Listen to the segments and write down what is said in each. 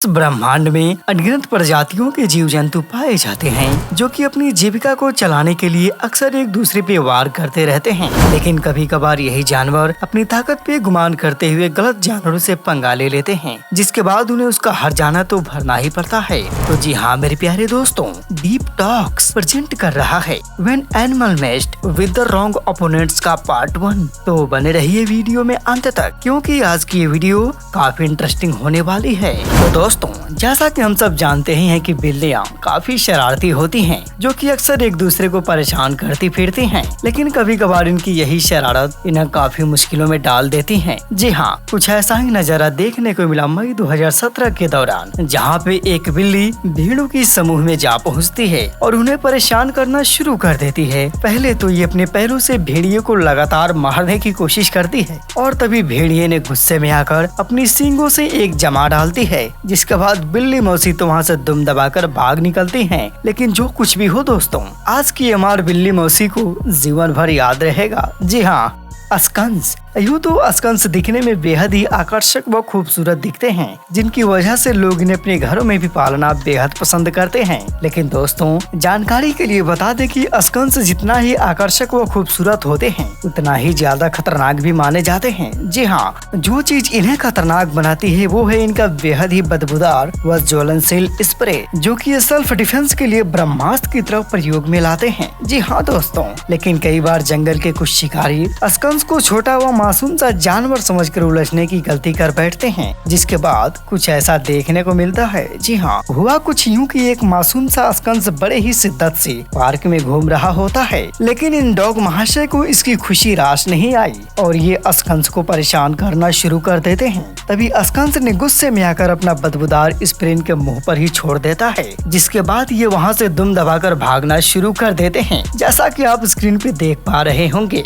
इस ब्रह्मांड में अनगिनत प्रजातियों के जीव जंतु पाए जाते हैं जो कि अपनी जीविका को चलाने के लिए अक्सर एक दूसरे पे वार करते रहते हैं। लेकिन कभी कभार यही जानवर अपनी ताकत पे गुमान करते हुए गलत जानवरों से पंगा ले लेते हैं, जिसके बाद उन्हें उसका हर जाना तो भरना ही पड़ता है। तो जी हाँ मेरे प्यारे दोस्तों, डीप टॉक्स प्रेजेंट कर रहा है when animal messed with the wrong opponents का पार्ट 1। तो बने रहिए वीडियो में अंत तक, क्योंकि आज की ये वीडियो काफी इंटरेस्टिंग होने वाली है। तो दोस्तों, जैसा कि हम सब जानते ही हैं कि बिल्लियां काफी शरारती होती हैं, जो कि अक्सर एक दूसरे को परेशान करती फिरती हैं। लेकिन कभी कभार इनकी यही शरारत इन्हें काफी मुश्किलों में डाल देती हैं। जी हाँ, कुछ ऐसा ही नजारा देखने को मिला मई 2017 के दौरान, जहाँ पे एक बिल्ली भेड़ों की समूह में जा पहुँचती है और उन्हें परेशान करना शुरू कर देती है। पहले तो ये अपने पैरों से भेड़िए को लगातार मारने की कोशिश करती है और तभी भेड़िए ने गुस्से में आकर अपनी सींगों से एक जमा डालती है, जिसके बाद बिल्ली मौसी तो वहाँ से दुम दबाकर भाग निकलती हैं। लेकिन जो कुछ भी हो दोस्तों, आज की हमारी बिल्ली मौसी को जीवन भर याद रहेगा। जी हाँ, स्कंस। यूँ तो स्कंस दिखने में बेहद ही आकर्षक व खूबसूरत दिखते हैं, जिनकी वजह से लोग इन्हें अपने घरों में भी पालना बेहद पसंद करते हैं। लेकिन दोस्तों, जानकारी के लिए बता दें कि स्कंस जितना ही आकर्षक व खूबसूरत होते हैं, उतना ही ज्यादा खतरनाक भी माने जाते हैं। जी हाँ, जो चीज इन्हें खतरनाक बनाती है वो है इनका बेहद ही बदबूदार व ज्वलनशील स्प्रे, जो कि ये सेल्फ डिफेंस के लिए ब्रह्मास्त्र की तरफ प्रयोग में लाते हैं। जी हाँ दोस्तों, लेकिन कई बार जंगल के कुछ शिकारी स्कंस को छोटा व मासूम सा जानवर समझकर उलझने की गलती कर बैठते हैं, जिसके बाद कुछ ऐसा देखने को मिलता है। जी हाँ, हुआ कुछ यूं कि एक मासूम सा स्कंस बड़े ही शिद्दत से पार्क में घूम रहा होता है, लेकिन इन डॉग महाशय को इसकी खुशी रास नहीं आई और ये स्कंस को परेशान करना शुरू कर देते हैं। तभी स्कंस ने गुस्से में आकर अपना बदबूदार स्प्रे इनके मुंह पर ही छोड़ देता है, जिसके बाद ये वहाँ से दुम दबाकर भागना शुरू कर देते हैं, जैसा कि आप स्क्रीन पे देख पा रहे होंगे।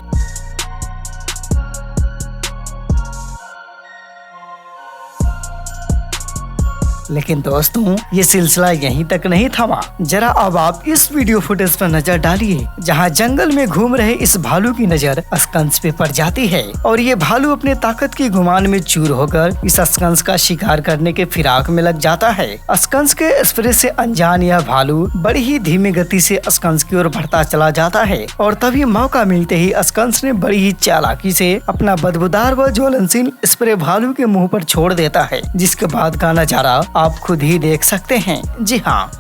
लेकिन दोस्तों, ये सिलसिला यहीं तक नहीं थमा। जरा अब आप इस वीडियो फुटेज पर नजर डालिए, जहां जंगल में घूम रहे इस भालू की नजर स्कंस पे पड़ जाती है और ये भालू अपने ताकत की गुमान में चूर होकर इस स्कंस का शिकार करने के फिराक में लग जाता है। स्कंस के स्प्रे से अनजान यह भालू बड़ी ही धीमी गति से स्कंस की ओर बढ़ता चला जाता है और तभी मौका मिलते ही स्कंस ने बड़ी ही चालाकी से अपना बदबूदार व ज्वलनशील स्प्रे भालू के मुंह पर छोड़ देता है, जिसके बाद का नजारा आप खुद ही देख सकते हैं। जी हाँ,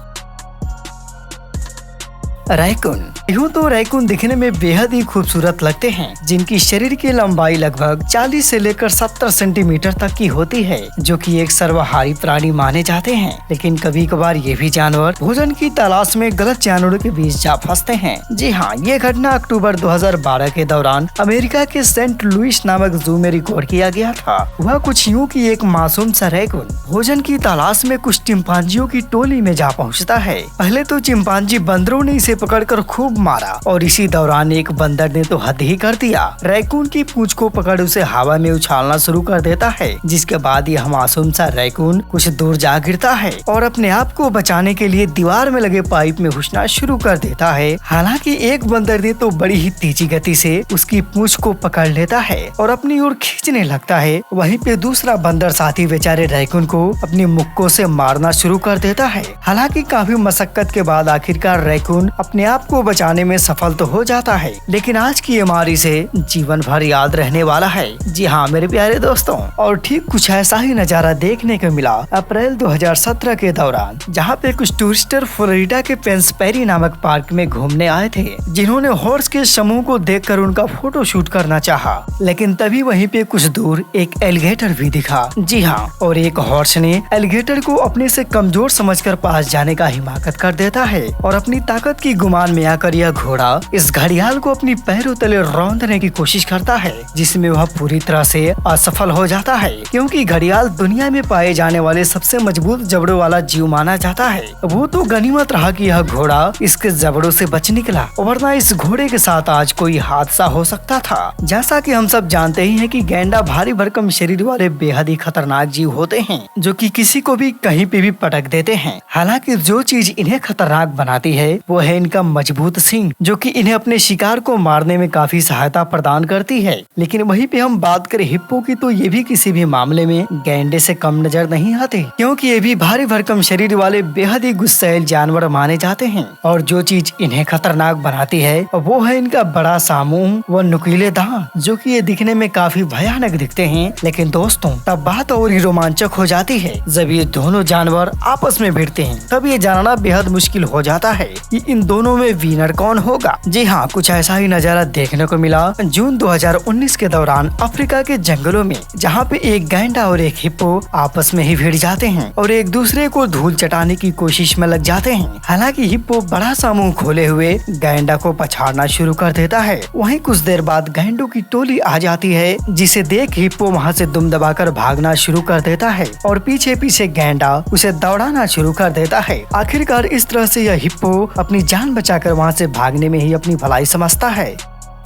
रैकून। यूँ तो रैकून दिखने में बेहद ही खूबसूरत लगते हैं, जिनकी शरीर की लंबाई लगभग 40 से लेकर 70 सेंटीमीटर तक की होती है, जो कि एक सर्वहारी प्राणी माने जाते हैं। लेकिन कभी कभार ये भी जानवर भोजन की तलाश में गलत जानवरों के बीच जा फंसते हैं। जी हाँ, ये घटना अक्टूबर 2012 के दौरान अमेरिका के सेंट लुइस नामक जू में रिकॉर्ड किया गया था। वह कुछ यूँ कि एक मासूम सा रैकून भोजन की तलाश में कुछ चिंपांजियों की टोली में जा पहुँचता है। पहले तो चिंपांजी बंदरों ने इसे पकड़कर खूब मारा और इसी दौरान एक बंदर ने तो हद ही कर दिया। रैकून की पूंछ को पकड़ उसे हवा में उछालना शुरू कर देता है, जिसके बाद यह मासूम सा रैकून कुछ दूर जा गिरता है और अपने आप को बचाने के लिए दीवार में लगे पाइप में घुसना शुरू कर देता है। हालांकि एक बंदर ने तो बड़ी ही तेजी गति से उसकी पूंछ को पकड़ लेता है और अपनी ओर खींचने लगता है। वहीं पे दूसरा बंदर साथी बेचारे रैकून को अपनी मुक्कों से मारना शुरू कर देता है। हालांकि काफी मशक्कत के बाद आखिरकार रैकून अपने आप को बचाने में सफल तो हो जाता है, लेकिन आज की बीमारी से जीवन भर याद रहने वाला है। जी हाँ मेरे प्यारे दोस्तों, और ठीक कुछ ऐसा ही नजारा देखने को मिला अप्रैल 2017 के दौरान, जहाँ पे कुछ टूरिस्टर फ्लोरिडा के पेंस पेरी नामक पार्क में घूमने आए थे, जिन्होंने हॉर्स के समूह को देखकर उनका फोटो शूट करना चाहा। लेकिन तभी वहीं पे कुछ दूर एक एलिगेटर भी दिखा। जी हाँ, और एक हॉर्स ने एलिगेटर को अपने से कमजोर समझकर पास जाने का हिमाकत कर देता है और अपनी ताकत की गुमान में आकर यह घोड़ा इस घड़ियाल को अपनी पैरों तले रौंदने की कोशिश करता है, जिसमें वह पूरी तरह से असफल हो जाता है, क्योंकि घड़ियाल दुनिया में पाए जाने वाले सबसे मजबूत जबड़ों वाला जीव माना जाता है। वो तो गनीमत रहा कि यह घोड़ा इसके जबड़ों से बच निकला, वरना इस घोड़े के साथ आज कोई हादसा हो सकता था। जैसा कि हम सब जानते ही हैं कि गैंडा भारी भरकम शरीर वाले बेहद ही खतरनाक जीव होते हैं, जो कि किसी को भी कहीं पे भी पटक देते हैं। हालांकि जो चीज इन्हें खतरनाक बनाती है वो है इनका मजबूत सिंह, जो कि इन्हें अपने शिकार को मारने में काफी सहायता प्रदान करती है। लेकिन वहीं पे हम बात करें हिप्पो की, तो ये भी किसी भी मामले में गैंडे से कम नजर नहीं आते, क्योंकि ये भी भारी भरकम शरीर वाले बेहद ही गुस्सैल जानवर माने जाते हैं। और जो चीज इन्हें खतरनाक बनाती है वो है इनका बड़ा सामूह व नुकीले दांत, जो कि ये दिखने में काफी भयानक दिखते हैं। लेकिन दोस्तों तब बात और ही रोमांचक हो जाती है जब ये दोनों जानवर आपस में भिड़ते हैं। तब ये जानना बेहद मुश्किल हो जाता है कि इन दोनों में विनर कौन होगा। जी हाँ, कुछ ऐसा ही नजारा देखने को मिला जून 2019 के दौरान अफ्रीका के जंगलों में, जहाँ पे एक गैंडा और एक हिप्पो आपस में ही भिड़ जाते हैं और एक दूसरे को धूल चटाने की कोशिश में लग जाते हैं। हालांकि हिप्पो बड़ा सा मुंह खोले हुए गैंडा को पछाड़ना शुरू कर देता है। वहीं कुछ देर बाद गैंडों की टोली आ जाती है, जिसे देख हिप्पो वहाँ से दुम दबाकर भागना शुरू कर देता है और पीछे पीछे गैंडा उसे दौड़ाना शुरू कर देता है। आखिरकार इस तरह से यह हिप्पो अपनी जान बचाकर वहाँ से भागने में ही अपनी भलाई समझता है।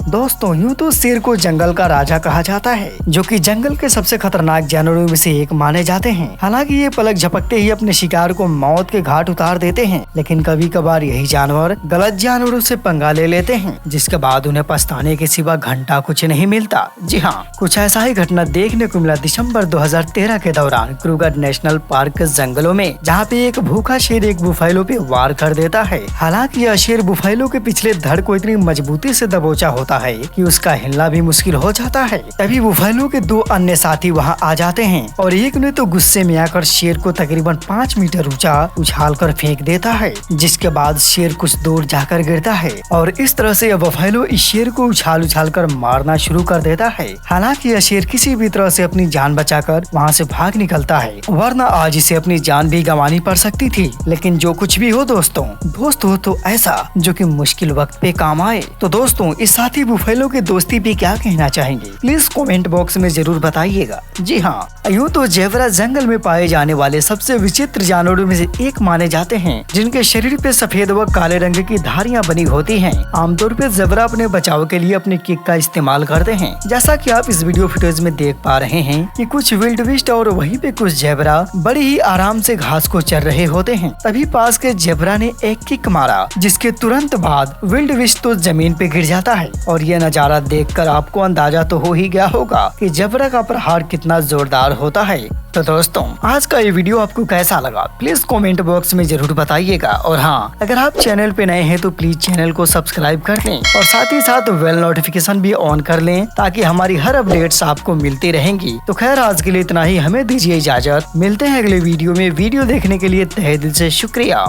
दोस्तों यूँ तो शेर को जंगल का राजा कहा जाता है, जो कि जंगल के सबसे खतरनाक जानवरों में से एक माने जाते हैं। हालांकि ये पलक झपकते ही अपने शिकार को मौत के घाट उतार देते हैं, लेकिन कभी कभार यही जानवर गलत जानवरों से पंगा ले लेते हैं, जिसके बाद उन्हें पछताने के सिवा घंटा कुछ नहीं मिलता। जी हाँ, कुछ ऐसा ही घटना देखने को मिला दिसंबर 2013 के दौरान क्रूगर नेशनल पार्क के जंगलों में, जहाँ पे एक भूखा शेर एक बुफैलो पे वार कर देता है। हालांकि यह शेर बुफैलो के पिछले धड़ को इतनी मजबूती से दबोचा होता है कि उसका हिलना भी मुश्किल हो जाता है। तभी बुफैलो के दो अन्य साथी वहां आ जाते हैं और एक ने तो गुस्से में आकर शेर को तकरीबन 5 मीटर ऊंचा उछाल कर फेंक देता है, जिसके बाद शेर कुछ दूर जाकर गिरता है और इस तरह से यह बुफैलो इस शेर को उछाल उछाल कर मारना शुरू कर देता है। हालांकि यह शेर किसी भी तरह से अपनी जान बचाकर वहां से भाग निकलता है, वरना आज इसे अपनी जान भी गंवानी पड़ सकती थी। लेकिन जो कुछ भी हो दोस्तों, दोस्त हो तो ऐसा जो कि मुश्किल वक्त पे काम आए। तो दोस्तों इस साथी बुफैलो के दोस्ती पे क्या कहना चाहेंगे, प्लीज कमेंट बॉक्स में जरूर बताइएगा। जी हाँ, यूँ तो जेबरा जंगल में पाए जाने वाले सबसे विचित्र जानवरों में से एक माने जाते हैं, जिनके शरीर पे सफेद व काले रंग की धारियां बनी होती हैं। आमतौर पे जेबरा अपने बचाव के लिए अपने किक का इस्तेमाल करते हैं, जैसा कि आप इस वीडियो फुटेज में देख पा रहे हैं कि कुछ विल्डविस्ट और वहीं पे कुछ जेबरा बड़ी ही आराम से घास को चर रहे होते हैं। तभी पास के जेबरा ने एक किक मारा, जिसके तुरंत बाद विल्डविस्ट तो जमीन पे गिर जाता है। और ये नजारा देखकर आपको अंदाजा तो हो ही गया होगा कि जेबरा का प्रहार कितना जोरदार होता है। तो दोस्तों आज का ये वीडियो आपको कैसा लगा, प्लीज कमेंट बॉक्स में जरूर बताइएगा। और हाँ, अगर आप चैनल पे नए हैं तो प्लीज चैनल को सब्सक्राइब कर लें और साथ ही साथ बेल नोटिफिकेशन भी ऑन कर लें, ताकि हमारी हर अपडेट्स आपको मिलती रहेंगी। तो खैर आज के लिए इतना ही, हमें दीजिए इजाजत, मिलते हैं अगले वीडियो में। वीडियो देखने के लिए तहे दिल से शुक्रिया।